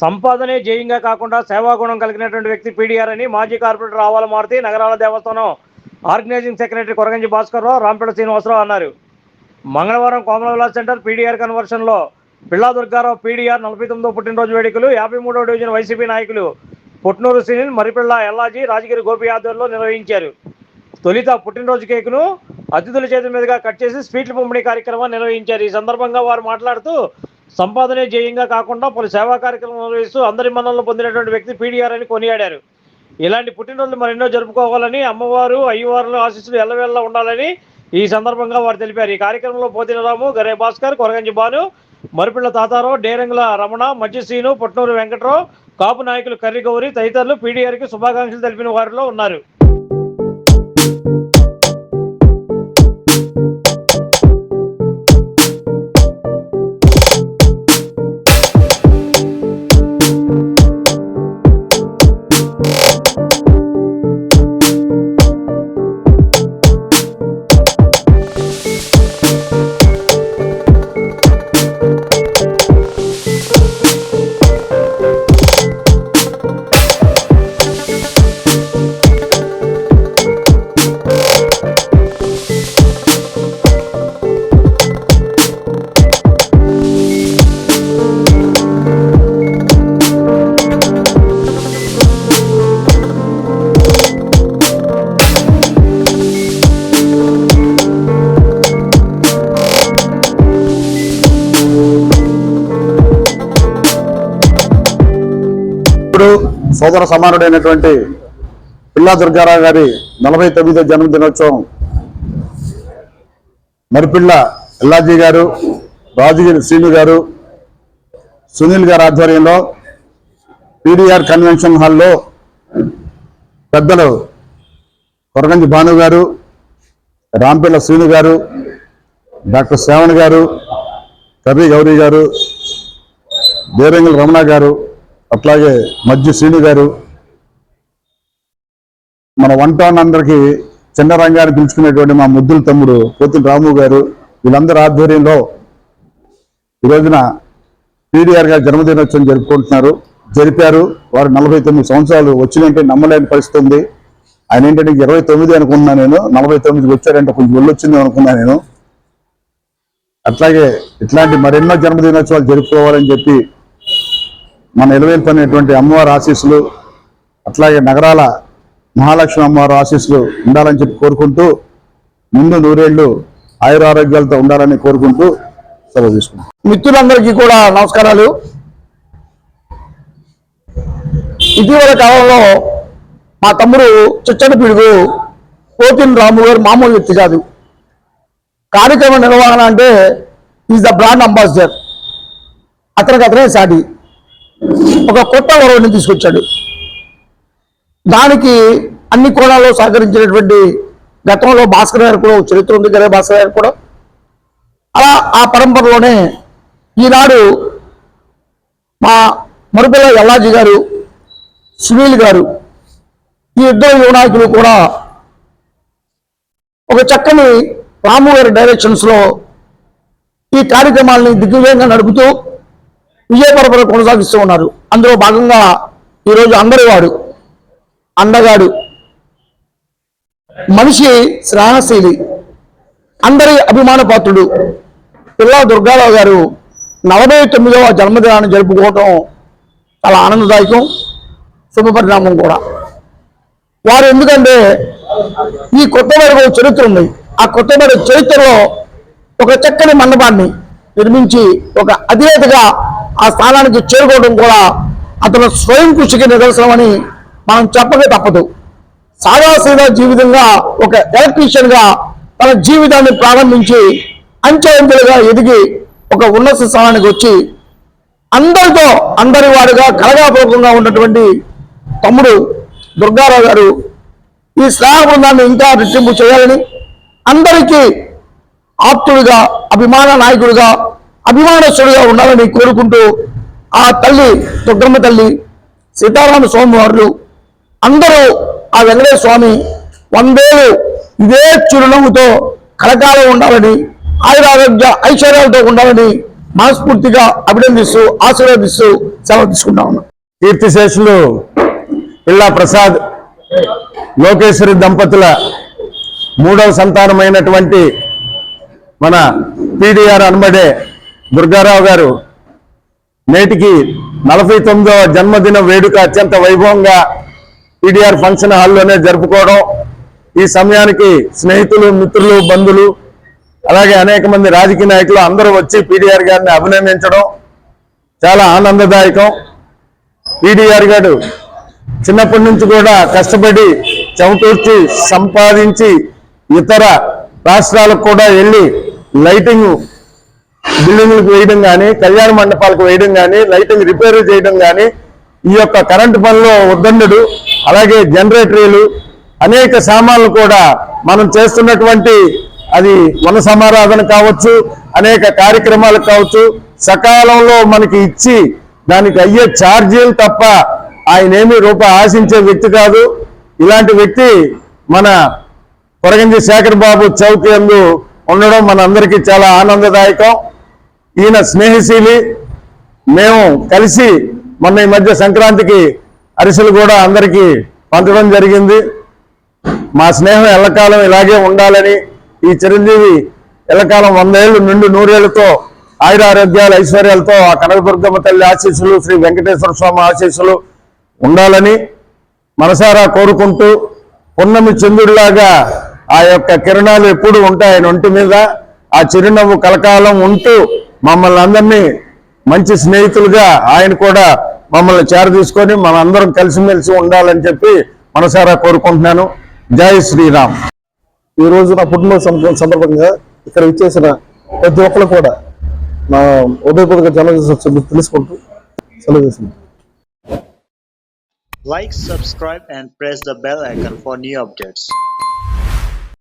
సంపాదనే జయంగా కాకుండా సేవాగుణం కలిగినటువంటి వ్యక్తి పీడీఆర్ అని మాజీ కార్పొరేటర్ ఆవాల మారుతి నగరాల దేవస్థానం ఆర్గనైజింగ్ సెక్రటరీ కొరగంజి భాస్కర్రావు రాంపేట శ్రీనివాసరావు అన్నారు. మంగళవారం కోమల విలాస్ సెంటర్ పీడీఆర్ కన్వర్షన్లో పిల్లా దుర్గారావు పీడీఆర్ 49వ పుట్టినరోజు వేడుకలు 53వ డివిజన్ వైసీపీ నాయకులు పుట్నూరు సునీల్, మరిపిళ్ళ ఎల్లాజీ, రాజగిరి గోపి ఆధ్వర్యంలో నిర్వహించారు. తొలిత పుట్టినరోజు కేకును అతిథుల చేతుల మీదుగా కట్ చేసి స్వీట్ల పంపిణీ కార్యక్రమాన్ని నిర్వహించారు. ఈ సందర్భంగా వారు మాట్లాడుతూ సంపాదనే జయంగా కాకుండా పలు సేవా కార్యక్రమాలు నిర్వహిస్తూ అందరి మన్ననలు పొందినటువంటి వ్యక్తి పీడీఆర్ అని కొనియాడారు. ఇలాంటి పుట్టినరోజులు మరెన్నో జరుపుకోవాలని, అమ్మవారు అయ్యవారుల ఆశీస్సులు ఎల్లవేళలా ఉండాలని ఈ సందర్భంగా వారు తెలిపారు. ఈ కార్యక్రమంలో పోతినరాము, గరే భాస్కర్, కొరగంజి భాను, మరిపిళ్ళ తాతారావు, డేరంగుల రమణ, మధ్య శ్రీను, పుట్నూరు వెంకట్రావు, కాపు నాయకులు కర్రి గౌరి తదితరులు పీడీఆర్కి శుభాకాంక్షలు తెలిపిన వారిలో ఉన్నారు. సోదర సమానుడైనటువంటి పిల్లా దుర్గారావు గారి 49వ జన్మదినోత్సవం మరిపిళ్ళ ఎల్లాజీ గారు, రాజగిరి శ్రీను గారు, సునీల్ గారి ఆధ్వర్యంలో పీడీఆర్ కన్వెన్షన్ హాల్లో పెద్దలు కొరగంజి భాను గారు, రాంపిళ్ళ శ్రీను గారు, డాక్టర్ శ్రావణ్ గారు, కర్రి గౌరీ గారు, దేరంగుల రమణ గారు, అట్లాగే మధ్య శ్రీను గారు, మన వన్ టౌన్ అందరికీ చిన్న రంగాన్ని పిలుచుకునేటువంటి మా ముద్దుల తమ్ముడు పోతుల రాము గారు, వీళ్ళందరి ఆధ్వర్యంలో ఈ రోజున పీడీఆర్ గారి జన్మదినోత్సవం జరిపారు. వారు 49 సంవత్సరాలు వచ్చినంటే నమ్మలేని పరిస్థితి ఉంది. ఆయన ఏంటంటే 29 అనుకున్నాను నేను, 49కి వచ్చారంటే కొంచెం వెళ్ళొచ్చింది అనుకున్నాను నేను. అట్లాగే ఇట్లాంటి మరెన్నో జన్మదినోత్సవాలు జరుపుకోవాలని చెప్పి మన నిలవేల్పనేటువంటి అమ్మవారి ఆశీస్సులు, అట్లాగే నగరాల మహాలక్ష్మి అమ్మవారి ఆశీస్సులు ఉండాలని చెప్పి కోరుకుంటూ ముందు 100 ఏళ్ళు ఆయురారోగ్యాలతో ఉండాలని కోరుకుంటూ సెలవు తీసుకుంటాం. మిత్రులందరికీ కూడా నమస్కారాలు. ఇటీవల కాలంలో మా తమ్ముడు చిచ్చడి పిడుగు పోతిన రాము గారు మామూలు వ్యక్తి కాదు. కార్యక్రమ నిర్వహణ అంటే ఈజ్ ద బ్రాండ్ అంబాసిడర్. అతనే సాటి ఒక కొత్త వరవని తీసుకొచ్చాడు. దానికి అన్ని కోణాల్లో సహకరించినటువంటి గతంలో భాస్కర్ గారు కూడా చరిత్ర ఉంది, గరే భాస్కర్ గారు కూడా. అలా ఆ పరంపరలోనే ఈనాడు మా మరుపిల్ల ఎల్లాజీ గారు, సునీల్ గారు, ఈ ఇద్దరు యువనాయకులు కూడా ఒక చక్కని రాము గారి డైరెక్షన్స్లో ఈ కార్యక్రమాలని దిగ్విజయంగా నడుపుతూ విజయపరపర కొనసాగిస్తూ ఉన్నారు. అందులో భాగంగా ఈరోజు అందరి వాడు, అందగాడు, మనిషి శ్రావణశీలి, అందరి అభిమాన పాత్రుడు పిల్లా దుర్గారావు గారు 49వ జన్మదినాన్ని జరుపుకోవటం చాలా ఆనందదాయకం, శుభపరిణామం కూడా. వారు ఎందుకంటే ఈ కొత్తవాడికి చరిత్ర ఉంది. ఆ కొత్తవాడి చరిత్రలో ఒక చక్కని మండపాన్ని నిర్మించి ఒక అధినేతగా ఆ స్థానానికి చేరుకోవడం కూడా అతను స్వయం కృషికి నిదర్శనమని మనం చెప్పక తప్పదు. సాదాసీదా జీవితంగా ఒక ఎలక్ట్రీషియన్గా తన జీవితాన్ని ప్రారంభించి అంచెలంచెలుగా ఎదిగి ఒక ఉన్నత స్థానానికి వచ్చి అందరితో అందరి వాడిగా కలగాపూర్వకంగా ఉన్నటువంటి తమ్ముడు దుర్గారావు గారు ఈ స్నేహ బృందాన్ని ఇంకా రెట్టింపు చేయాలని, అందరికీ ఆప్తుడిగా, అభిమాన నాయకుడిగా, అభిమానస్తుడిగా ఉండాలని కోరుకుంటూ ఆ తల్లి దుర్గమ్మ తల్లి, సీతారామ స్వామివారులు అందరూ ఆ వెంకటేశ్వర స్వామి 100 ఏళ్ళు ఇదే చిరునవ్వుతో కలకాలం ఉండాలని, ఆయురారోగ్య ఐశ్వర్యాలతో ఉండాలని మనస్ఫూర్తిగా అభినందిస్తూ ఆశీర్వదిస్తూ సెలవు తీసుకుంటా ఉన్నాం. కీర్తిశేషులు పిల్లా ప్రసాద్ లోకేశ్వరి దంపతుల 3వ సంతానమైనటువంటి మన పీడీఆర్ అనబడే దుర్గారావు గారు నేటికి 49వ జన్మదిన వేడుక అత్యంత వైభవంగా పీడీఆర్ ఫంక్షన్ హాల్లోనే జరుపుకోవడం, ఈ సమయానికి స్నేహితులు, మిత్రులు, బంధువులు, అలాగే అనేక మంది రాజకీయ నాయకులు అందరూ వచ్చి పీడీఆర్ గారిని అభినందించడం చాలా ఆనందదాయకం. పీడీఆర్ గారు చిన్నప్పటి నుంచి కూడా కష్టపడి చెమటూర్చి సంపాదించి ఇతర రాష్ట్రాలకు కూడా వెళ్ళి లైటింగ్ బిల్డింగ్లకు వేయడం కానీ, కళ్యాణ మండపాలకు వేయడం కానీ, లైటింగ్ రిపేర్ చేయడం కానీ, ఈ యొక్క కరెంటు పనిలో ఉద్దండుడు, అలాగే జనరేటరీలు, అనేక సామాన్లు కూడా మనం చేస్తున్నటువంటి అది వన సమారాధన కావచ్చు, అనేక కార్యక్రమాలు కావచ్చు, సకాలంలో మనకి ఇచ్చి దానికి అయ్యే ఛార్జీలు తప్ప ఆయన ఏమీ రూపాయి ఆశించే వ్యక్తి కాదు. ఇలాంటి వ్యక్తి మన కొరగంజి శేఖర్ బాబు చౌక్ యందు ఉండడం మన అందరికీ చాలా ఆనందదాయకం. ఈయన స్నేహశీలి. మేము కలిసి మొన్న ఈ మధ్య సంక్రాంతికి అరిసెలు కూడా అందరికీ పంచడం జరిగింది. మా స్నేహం ఎల్లకాలం ఇలాగే ఉండాలని, ఈ చిరంజీవి ఎల్లకాలం 100 ఏళ్ళు నుండి 100 ఏళ్లతో ఆయురారోగ్యాలు ఐశ్వర్యాలతో ఆ కనకదుర్గమ్మ తల్లి ఆశీస్సులు, శ్రీ వెంకటేశ్వర స్వామి ఆశీస్సులు ఉండాలని మనసారా కోరుకుంటూ, పున్నమి చంద్రుడిలాగా ఆ యొక్క కిరణాలు ఎప్పుడు ఉంటాయి ఆయన ఒంటి మీద, ఆ చిరునవ్వు కలకాలం ఉంటూ మమ్మల్ని అందరినీ మంచి స్నేహితులుగా ఆయన కూడా మమ్మల్ని చేరదీసుకొని మనందరం కలిసిమెలిసి ఉండాలని చెప్పి మనసారా కోరుకుంటున్నాను. జై శ్రీరామ్. ఈ రోజు నా పుట్టినరోజు సందర్భంగా ఇక్కడ ఇచ్చేసిన ప్రతి ఒక్కరు కూడా నా ఉదయపూర్వక జన్మదిన తెలుసుకుంటూ సెలవు చేసింది. Like, subscribe and press the bell icon for new updates.